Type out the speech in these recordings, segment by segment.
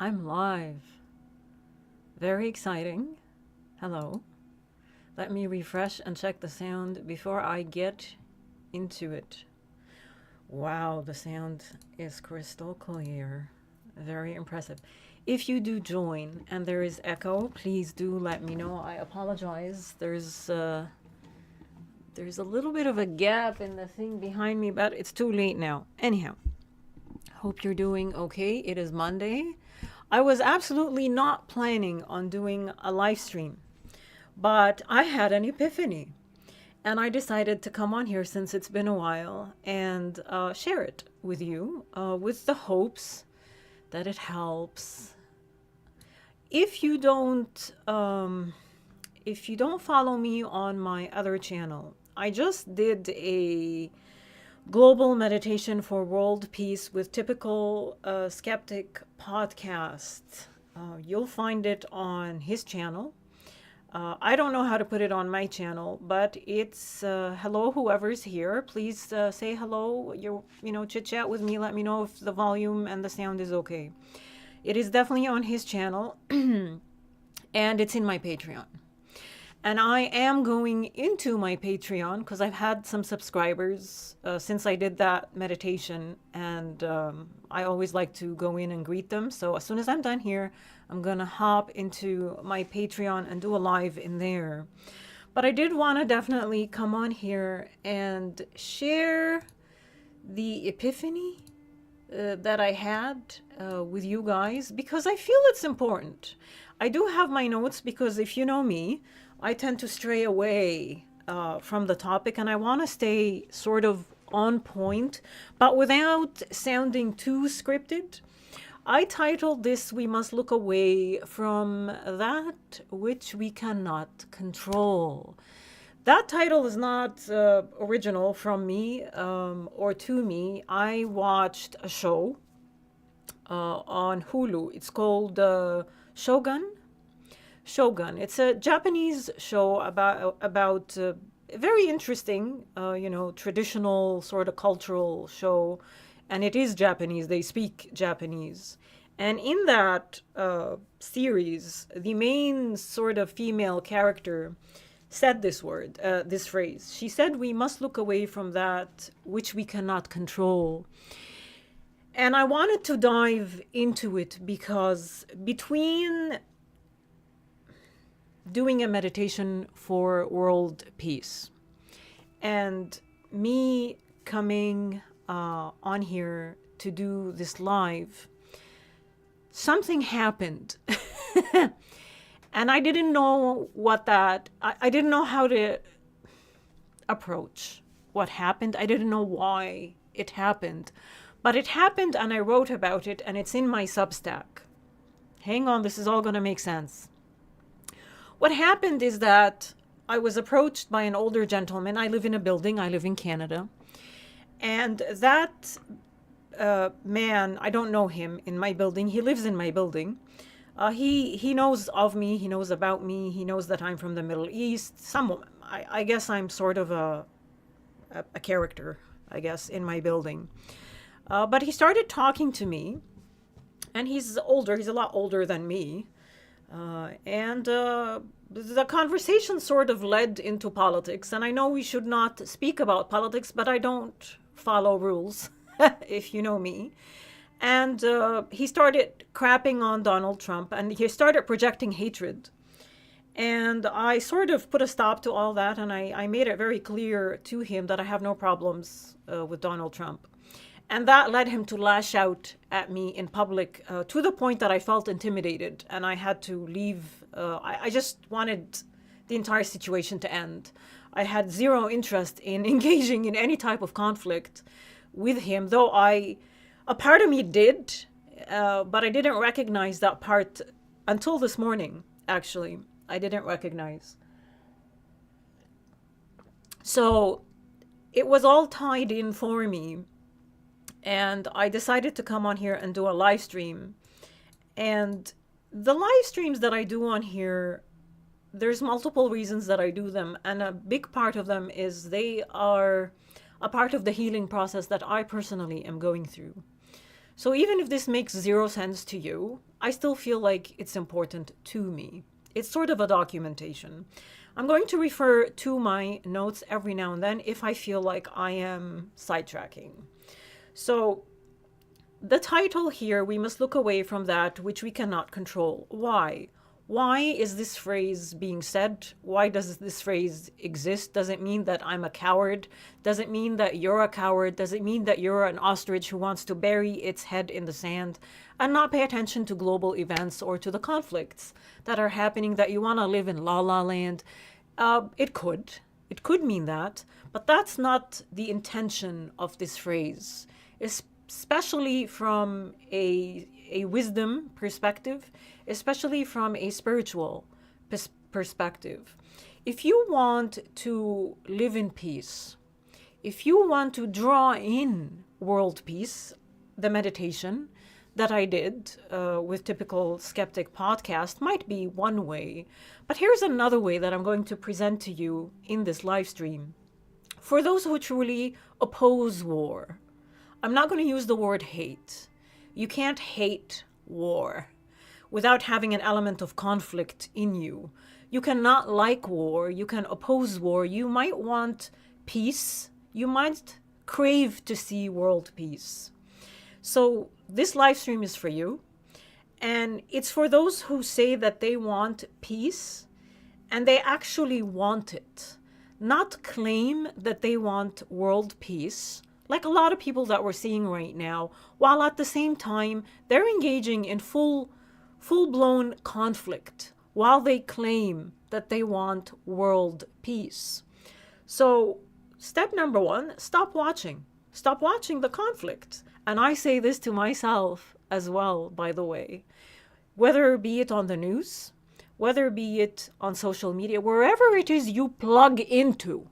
I'm live. Very exciting. Hello. Let me refresh and check the sound before I get into it. Wow, the sound is crystal clear. Very impressive. If you do join and there is echo, please do let me know. I apologize. There's a little bit of a gap in the thing behind me, but it's too late now. Anyhow, hope you're doing okay. It is Monday. I was absolutely not planning on doing a live stream, but I had an epiphany and I decided to come on here since it's been a while and share it with you with the hopes that it helps. If you don't follow me on my other channel, I just did a global meditation for world peace with typical skeptic podcast. You'll find it on his channel. I don't know how to put it on my channel, but it's hello whoever's here. Please say hello. Chit chat with me. Let me know if the volume and the sound is okay. It is definitely on his channel, and it's in my Patreon. And I am going into my Patreon because I've had some subscribers since I did that meditation, and I always like to go in and greet them. So as soon as I'm done here, I'm going to hop into my Patreon and do a live in there. But I did want to definitely come on here and share the epiphany that I had with you guys, because I feel it's important. I do have my notes because if you know me, I tend to stray away from the topic, and I want to stay sort of on point, but without sounding too scripted. I titled this, "We Must Look Away from That Which We Cannot Control." That title is not original from me or to me. I watched a show on Hulu. It's called Shogun. It's a Japanese show about very interesting, traditional sort of cultural show, and it is Japanese. They speak Japanese, and in that series, the main sort of female character said this phrase. She said, "We must look away from that which we cannot control." And I wanted to dive into it because between doing a meditation for world peace and me coming on here to do this live, something happened. And I didn't know I didn't know how to approach what happened. I didn't know why it happened. But it happened, and I wrote about it, and it's in my Substack. Hang on, this is all going to make sense. What happened is that I was approached by an older gentleman. I live in a building. I live in Canada. And that man, I don't know him in my building. He lives in my building. He knows of me. He knows about me. He knows that I'm from the Middle East. I guess I'm sort of a character, I guess, in my building. But he started talking to me. And he's older. He's a lot older than me. And the conversation sort of led into politics. And I know we should not speak about politics, but I don't follow rules, if you know me. And he started crapping on Donald Trump, and he started projecting hatred. And I sort of put a stop to all that, and I made it very clear to him that I have no problems with Donald Trump. And that led him to lash out at me in public to the point that I felt intimidated and I had to leave. I just wanted the entire situation to end. I had zero interest in engaging in any type of conflict with him, though a part of me did, but I didn't recognize that part until this morning, actually. I didn't recognize. So it was all tied in for me. And I decided to come on here and do a live stream. And the live streams that I do on here, there's multiple reasons that I do them. And a big part of them is they are a part of the healing process that I personally am going through. So even if this makes zero sense to you, I still feel like it's important to me. It's sort of a documentation. I'm going to refer to my notes every now and then if I feel like I am sidetracking. So the title here, we must look away from that which we cannot control. Why? Why is this phrase being said? Why does this phrase exist? Does it mean that I'm a coward? Does it mean that you're a coward? Does it mean that you're an ostrich who wants to bury its head in the sand and not pay attention to global events or to the conflicts that are happening, that you want to live in la la land? It could mean that, but that's not the intention of this phrase, especially from a wisdom perspective, especially from a spiritual perspective. If you want to live in peace, if you want to draw in world peace, the meditation that I did with Typical Skeptic podcast might be one way. But here's another way that I'm going to present to you in this live stream. For those who truly oppose war, I'm not going to use the word hate. You can't hate war without having an element of conflict in you. You cannot like war. You can oppose war. You might want peace. You might crave to see world peace. So this live stream is for you. And it's for those who say that they want peace and they actually want it. Not claim that they want world peace, like a lot of people that we're seeing right now, while at the same time they're engaging in full-blown conflict while they claim that they want world peace. So step number one, stop watching. Stop watching the conflict. And I say this to myself as well, by the way. Whether be it on the news, whether be it on social media, wherever it is you plug into,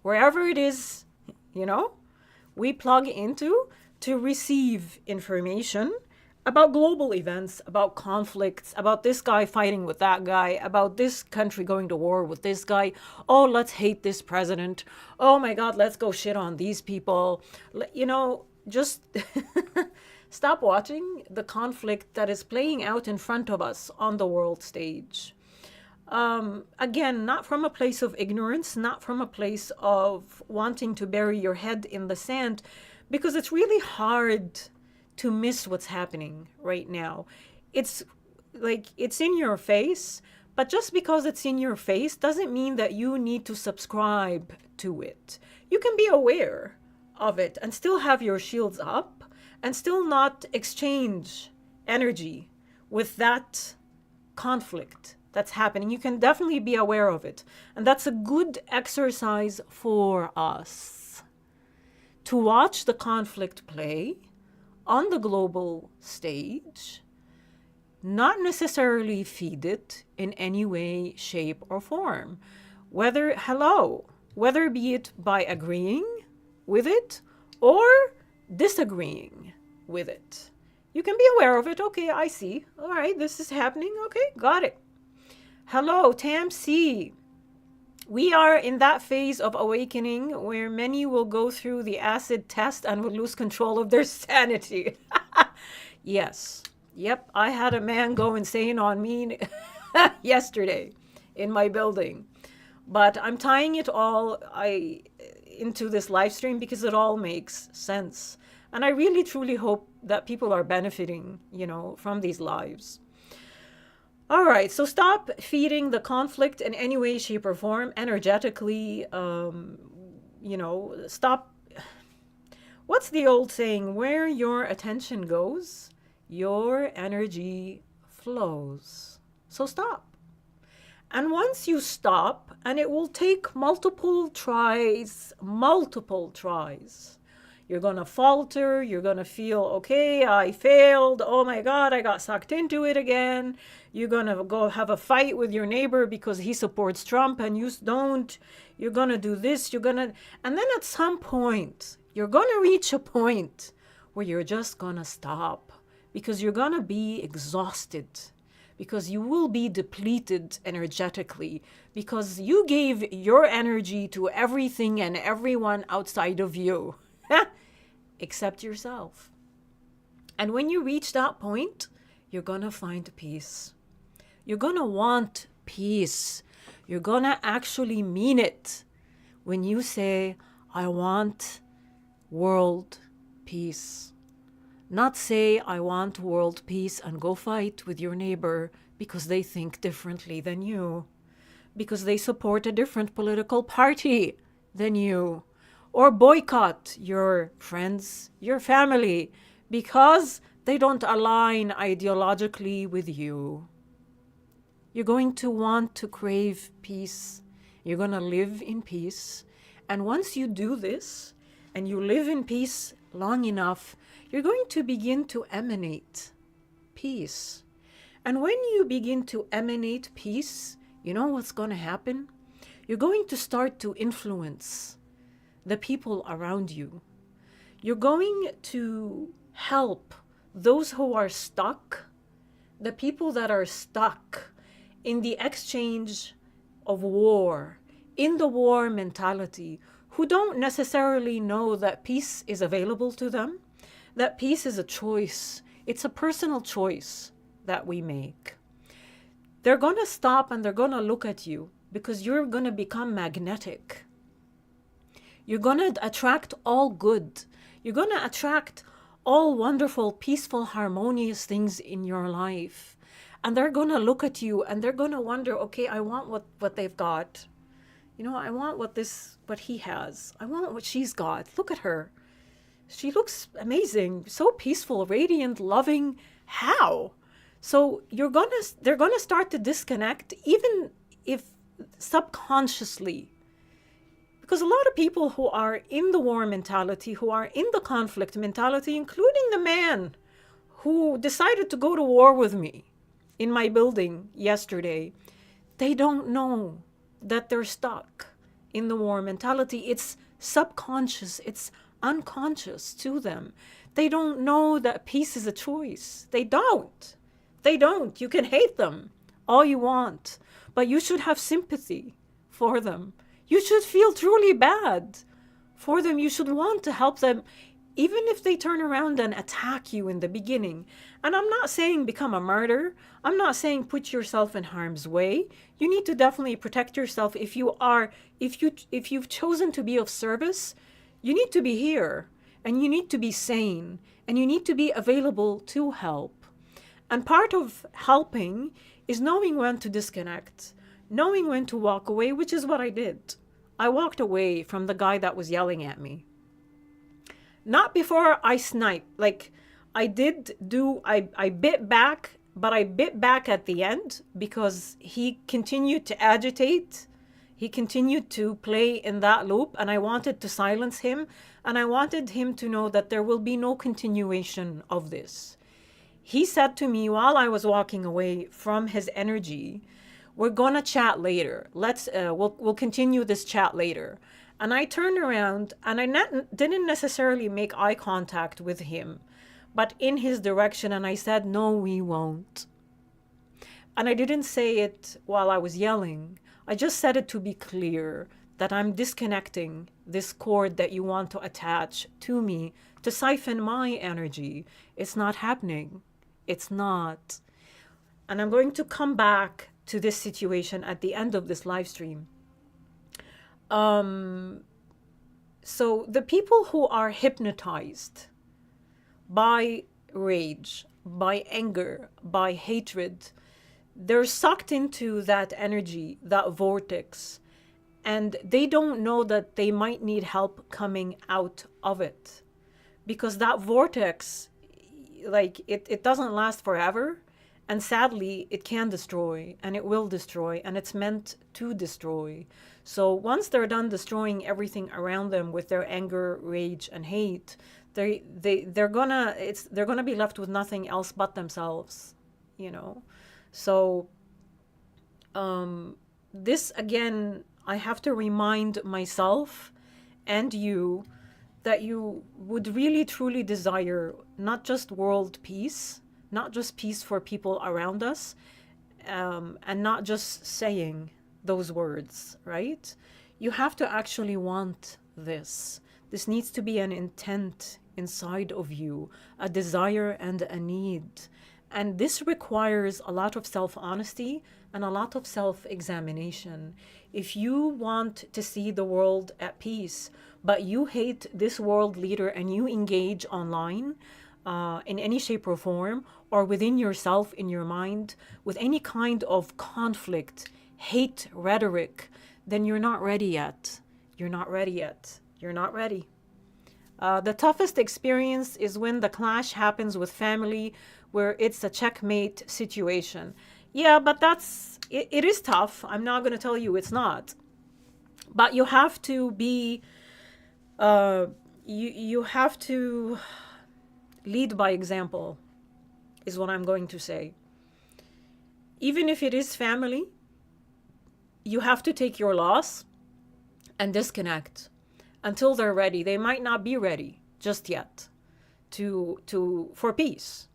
wherever it is, we plug into to receive information about global events, about conflicts, about this guy fighting with that guy, about this country going to war with this guy. Oh, let's hate this president. Oh my God, let's go shit on these people. Just stop watching the conflict that is playing out in front of us on the world stage. Again, not from a place of ignorance, not from a place of wanting to bury your head in the sand, because it's really hard to miss what's happening right now. It's like it's in your face, but just because it's in your face doesn't mean that you need to subscribe to it. You can be aware of it and still have your shields up and still not exchange energy with that conflict that's happening. You can definitely be aware of it. And that's a good exercise for us to watch the conflict play on the global stage, not necessarily feed it in any way, shape, or form. Whether be it by agreeing with it or disagreeing with it. You can be aware of it. Okay, I see. All right, this is happening. Okay, got it. Hello, Tam C. We are in that phase of awakening where many will go through the acid test and will lose control of their sanity. Yes. Yep, I had a man go insane on me yesterday in my building. But I'm tying it all into this live stream because it all makes sense. And I really, truly hope that people are benefiting, from these lives. All right, so stop feeding the conflict in any way, shape, or form, energetically, stop. What's the old saying? Where your attention goes, your energy flows. So stop. And once you stop, and it will take multiple tries, you're going to falter, you're going to feel, okay, I failed, oh my God, I got sucked into it again. You're going to go have a fight with your neighbor because he supports Trump and you don't. You're going to do this, and then at some point, you're going to reach a point where you're just going to stop because you're going to be exhausted, because you will be depleted energetically, because you gave your energy to everything and everyone outside of you. Except yourself. And when you reach that point, you're going to find peace. You're going to want peace. You're going to actually mean it when you say, I want world peace. Not say, I want world peace and go fight with your neighbor because they think differently than you, because they support a different political party than you, or boycott your friends, your family, because they don't align ideologically with you. You're going to want to crave peace. You're going to live in peace. And once you do this, and you live in peace long enough, you're going to begin to emanate peace. And when you begin to emanate peace, you know what's going to happen? You're going to start to influence the people around you. You're going to help those who are stuck, the people that are stuck in the exchange of war, in the war mentality, who don't necessarily know that peace is available to them, that peace is a choice. It's a personal choice that we make. They're going to stop and they're going to look at you because you're going to become magnetic. You're going to attract all good. You're going to attract all wonderful, peaceful, harmonious things in your life. And they're going to look at you and they're going to wonder, okay, I want what they've got. You know, I want what he has. I want what she's got. Look at her. She looks amazing, so peaceful, radiant, loving. How? So they're gonna start to disconnect, even if subconsciously. Because a lot of people who are in the war mentality, who are in the conflict mentality, including the man who decided to go to war with me in my building yesterday, they don't know that they're stuck in the war mentality. It's subconscious. It's unconscious to them. They don't know that peace is a choice. They don't. You can hate them all you want, but you should have sympathy for them. You should feel truly bad for them. You should want to help them, even if they turn around and attack you in the beginning. And I'm not saying become a martyr. I'm not saying put yourself in harm's way. You need to definitely protect yourself. If you've chosen to be of service, you need to be here, and you need to be sane, and you need to be available to help. And part of helping is knowing when to disconnect, knowing when to walk away, which is what I did. I walked away from the guy that was yelling at me. Not before I sniped. Like, I bit back, but I bit back at the end because he continued to agitate. He continued to play in that loop, and I wanted to silence him, and I wanted him to know that there will be no continuation of this. He said to me while I was walking away from his energy, we're gonna chat later. We'll continue this chat later. And I turned around and I didn't necessarily make eye contact with him, but in his direction, and I said, no, we won't. And I didn't say it while I was yelling. I just said it to be clear that I'm disconnecting this cord that you want to attach to me to siphon my energy. It's not happening. It's not. And I'm going to come back to this situation at the end of this live stream. So the people who are hypnotized by rage, by anger, by hatred, they're sucked into that energy, that vortex, and they don't know that they might need help coming out of it, because that vortex, like, it doesn't last forever, and sadly it can destroy, and it will destroy, and it's meant to destroy. So once they're done destroying everything around them with their anger, rage, and hate, they're gonna be left with nothing else but themselves, you know. So this, again, I have to remind myself and you that you would really truly desire not just world peace, not just peace for people around us, and not just saying those words, right? You have to actually want this. This needs to be an intent inside of you, a desire and a need. And this requires a lot of self-honesty and a lot of self-examination. If you want to see the world at peace, but you hate this world leader and you engage online in any shape or form, or within yourself, in your mind, with any kind of conflict, hate rhetoric, then you're not ready yet. You're not ready yet. You're not ready. The toughest experience is when the clash happens with family, where it's a checkmate situation. Yeah, but it is tough. I'm not going to tell you it's not. But you have to be, you have to lead by example, is what I'm going to say. Even if it is family, you have to take your loss and disconnect until they're ready. They might not be ready just yet for peace.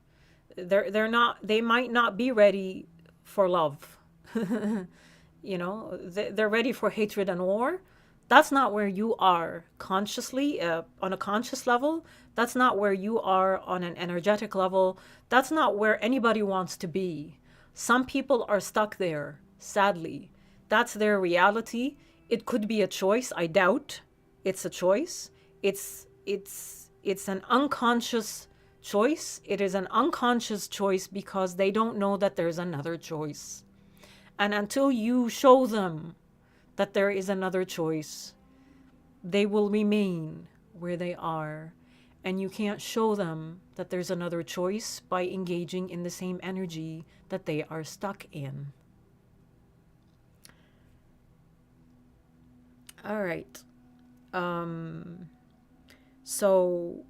They might not be ready for love. They're ready for hatred and war. That's not where you are consciously, on a conscious level. That's not where you are on an energetic level. That's not where anybody wants to be. Some people are stuck there, sadly. That's their reality. It could be a choice. I doubt it's a choice. It's an unconscious choice. It is an unconscious choice because they don't know that there's another choice. And until you show them that there is another choice, they will remain where they are. And you can't show them that there's another choice by engaging in the same energy that they are stuck in. All right. So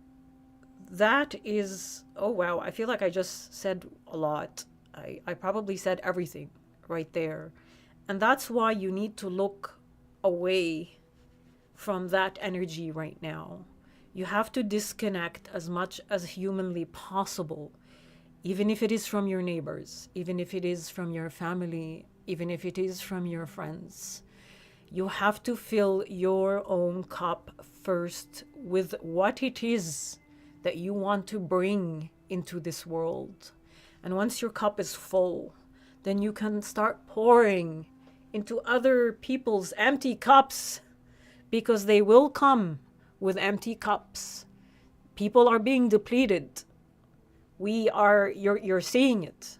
that is, oh wow, I feel like I just said a lot. I probably said everything right there. And that's why you need to look away from that energy right now. You have to disconnect as much as humanly possible, even if it is from your neighbors, even if it is from your family, even if it is from your friends. You have to fill your own cup first with what it is that you want to bring into this world. And once your cup is full, then you can start pouring into other people's empty cups, because they will come with empty cups. People are being depleted. You're seeing it.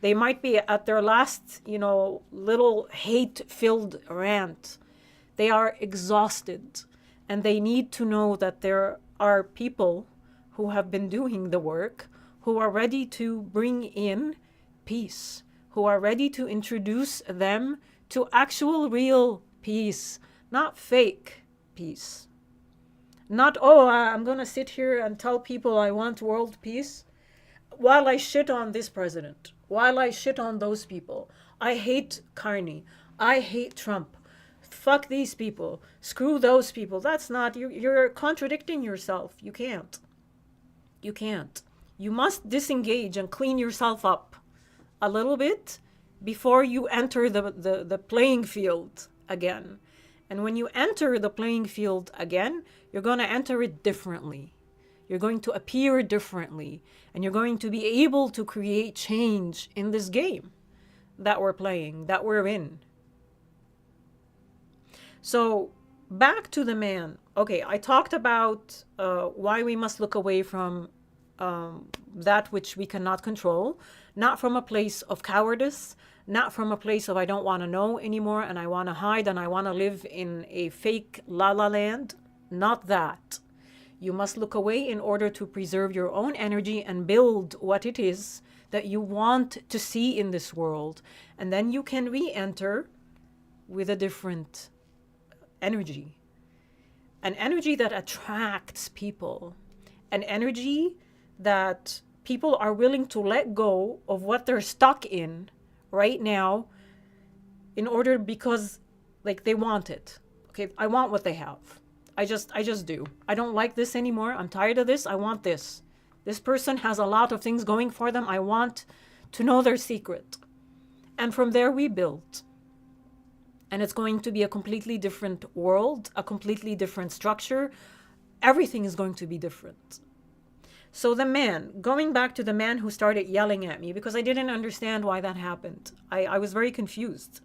They might be at their last, little hate-filled rant. They are exhausted, and they need to know that there are people who have been doing the work, who are ready to bring in peace, who are ready to introduce them to actual real peace, not fake peace. Not, I'm going to sit here and tell people I want world peace while I shit on this president, while I shit on those people. I hate Carney. I hate Trump. Fuck these people. Screw those people. That's not, you're contradicting yourself. You can't. You can't. You must disengage and clean yourself up a little bit before you enter the playing field again. And when you enter the playing field again, you're going to enter it differently. You're going to appear differently. And you're going to be able to create change in this game that we're playing, that we're in. So back to the man. Okay, I talked about why we must look away from that which we cannot control, not from a place of cowardice, not from a place of I don't want to know anymore and I want to hide and I want to live in a fake la-la land. Not that. You must look away in order to preserve your own energy and build what it is that you want to see in this world. And then you can re-enter with a different energy. An energy that attracts people. An energy that people are willing to let go of what they're stuck in right now because they want it. Okay, I want what they have. I just do. I don't like this anymore. I'm tired of this. I want this. This person has a lot of things going for them. I want to know their secret. And from there we build. And it's going to be a completely different world, a completely different structure. Everything is going to be different. So the man, going back to the man who started yelling at me because I didn't understand why that happened. I was very confused.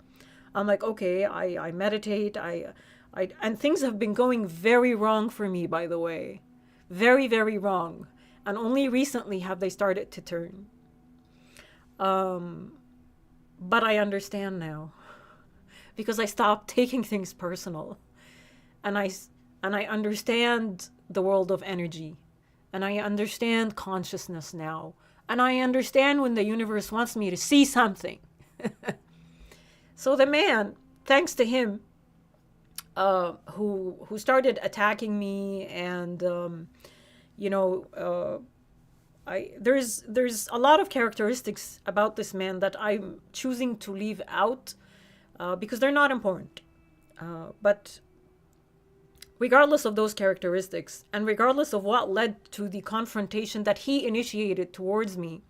I'm like, okay, I meditate, and things have been going very wrong for me, by the way. Very, very wrong. And only recently have they started to turn. But I understand now because I stopped taking things personal. And I understand the world of energy. And I understand consciousness now. And I understand when the universe wants me to see something. So the man, thanks to him, who started attacking me, and there's a lot of characteristics about this man that I'm choosing to leave out because they're not important. But regardless of those characteristics, and regardless of what led to the confrontation that he initiated towards me,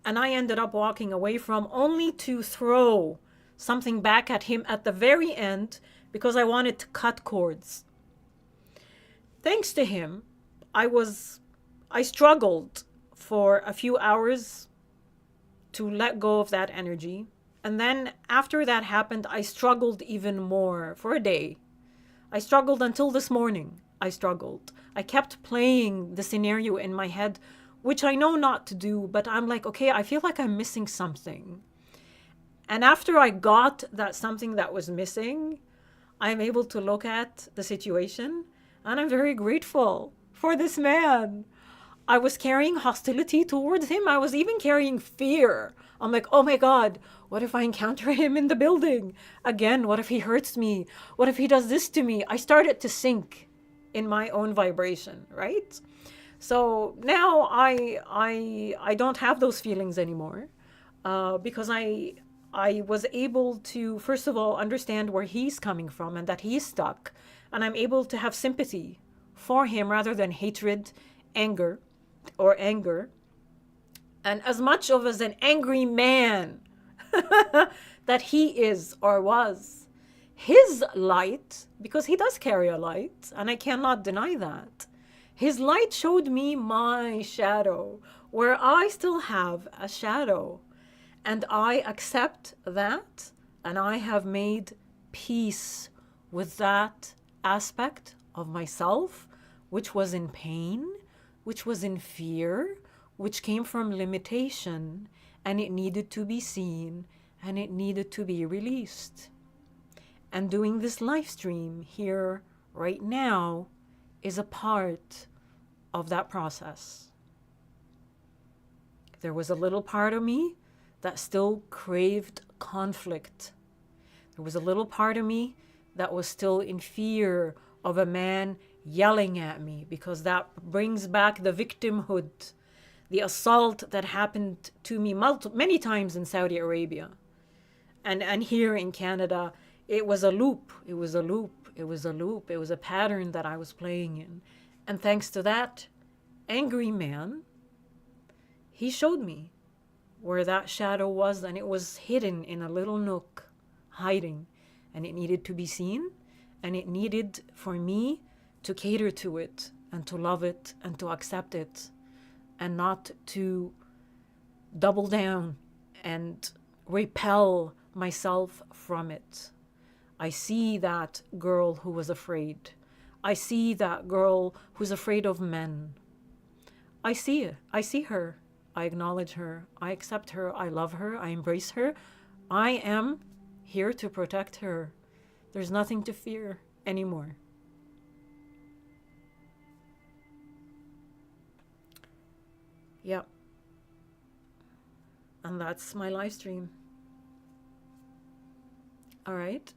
and I ended up walking away from, only to throw something back at him at the very end because I wanted to cut cords. Thanks to him, I struggled for a few hours to let go of that energy. And then after that happened, I struggled even more for a day. I struggled until this morning. I struggled. I kept playing the scenario in my head, which I know not to do, but I'm like, okay, I feel like I'm missing something. And after I got that something that was missing, I'm able to look at the situation, and I'm very grateful for this man. I was carrying hostility towards him. I was even carrying fear. I'm like, oh my God, what if I encounter him in the building? Again, what if he hurts me? What if he does this to me? I started to sink in my own vibration, right? So now I don't have those feelings anymore because I was able to, first of all, understand where he's coming from and that he's stuck. And I'm able to have sympathy for him rather than hatred, anger. And as much of as an angry man that he is or was, his light, because he does carry a light, and I cannot deny that, his light showed me my shadow, where I still have a shadow. And I accept that, and I have made peace with that aspect of myself, which was in pain, which was in fear, which came from limitation, and it needed to be seen, and it needed to be released. And doing this live stream here right now is a part of that process. There was a little part of me that still craved conflict. There was a little part of me that was still in fear of a man yelling at me, because that brings back the victimhood, the assault that happened to me many times in Saudi Arabia. And here in Canada, it was a loop. It was a loop. It was a loop. It was a pattern that I was playing in. And thanks to that angry man, he showed me where that shadow was, and it was hidden in a little nook, hiding, and it needed to be seen, and it needed for me to cater to it and to love it and to accept it, and not to double down and repel myself from it. I see that girl who was afraid. I see that girl who's afraid of men. I see it. I see her. I acknowledge her. I accept her. I love her. I embrace her. I am here to protect her. There's nothing to fear anymore. Yep. And that's my live stream. All right.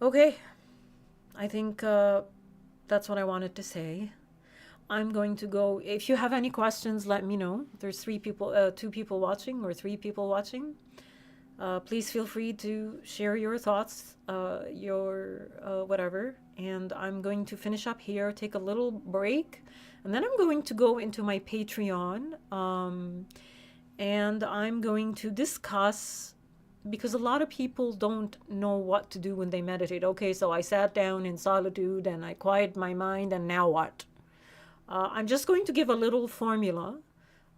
Okay. I think that's what I wanted to say. I'm going to go. If you have any questions, let me know. There's 2 people watching, or 3 people watching. Please feel free to share your thoughts, your whatever. And I'm going to finish up here, take a little break, and then I'm going to go into my Patreon. And I'm going to discuss, because a lot of people don't know what to do when they meditate. Okay, so I sat down in solitude and I quieted my mind, and now what? I'm just going to give a little formula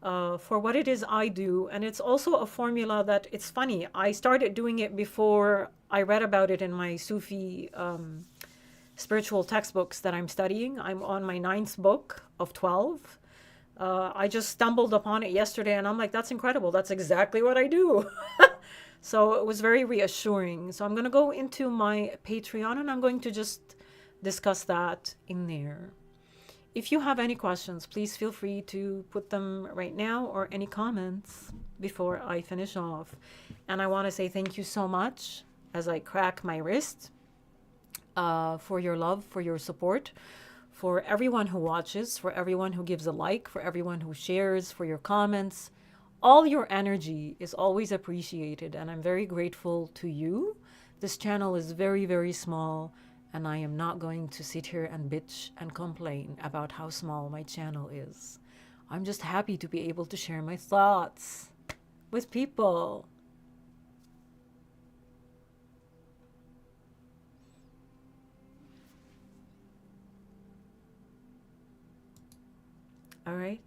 for what it is I do. And it's also a formula that, it's funny, I started doing it before I read about it in my Sufi spiritual textbooks that I'm studying. I'm on my 9th book of 12. I just stumbled upon it yesterday and I'm like, that's incredible. That's exactly what I do. So it was very reassuring. So I'm going to go into my Patreon and I'm going to just discuss that in there. If you have any questions, please feel free to put them right now, or any comments before I finish off. And I want to say thank you so much as I crack my wrist for your love, for your support, for everyone who watches, for everyone who gives a like, for everyone who shares, for your comments. All your energy is always appreciated, and I'm very grateful to you. This channel is very, very small, and I am not going to sit here and bitch and complain about how small my channel is. I'm just happy to be able to share my thoughts with people. All right,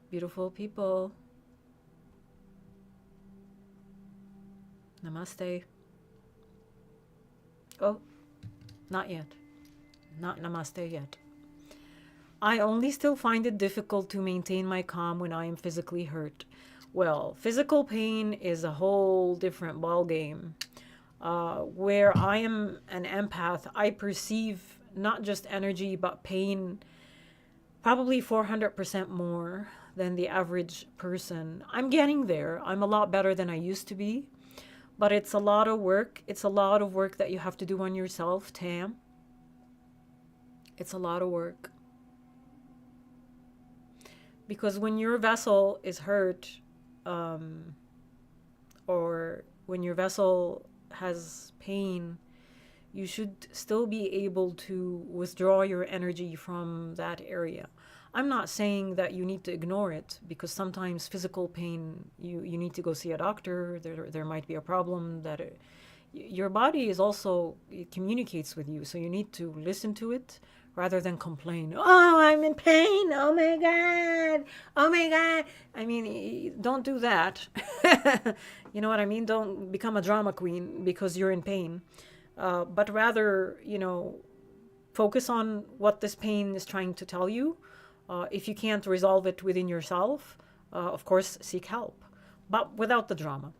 beautiful people. Namaste. Oh, not yet. Not namaste yet. I only still find it difficult to maintain my calm when I am physically hurt. Well, physical pain is a whole different ballgame. Where I am an empath, I perceive not just energy, but pain probably 400% more than the average person. I'm getting there. I'm a lot better than I used to be. But it's a lot of work. It's a lot of work that you have to do on yourself, Tam. It's a lot of work. Because when your vessel is hurt, or when your vessel has pain, you should still be able to withdraw your energy from that area. I'm not saying that you need to ignore it, because sometimes physical pain, you need to go see a doctor. There might be a problem that your body is also, it communicates with you. So you need to listen to it rather than complain. Oh, I'm in pain. Oh my God. Oh my God. I mean, don't do that. You know what I mean? Don't become a drama queen because you're in pain. But rather, focus on what this pain is trying to tell you. If you can't resolve it within yourself, of course, seek help. But without the drama.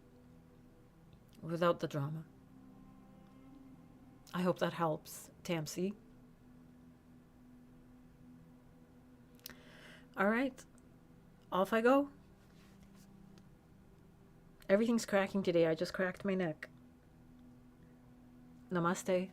Without the drama. I hope that helps, Tamsi. All right. Off I go. Everything's cracking today. I just cracked my neck. Namaste.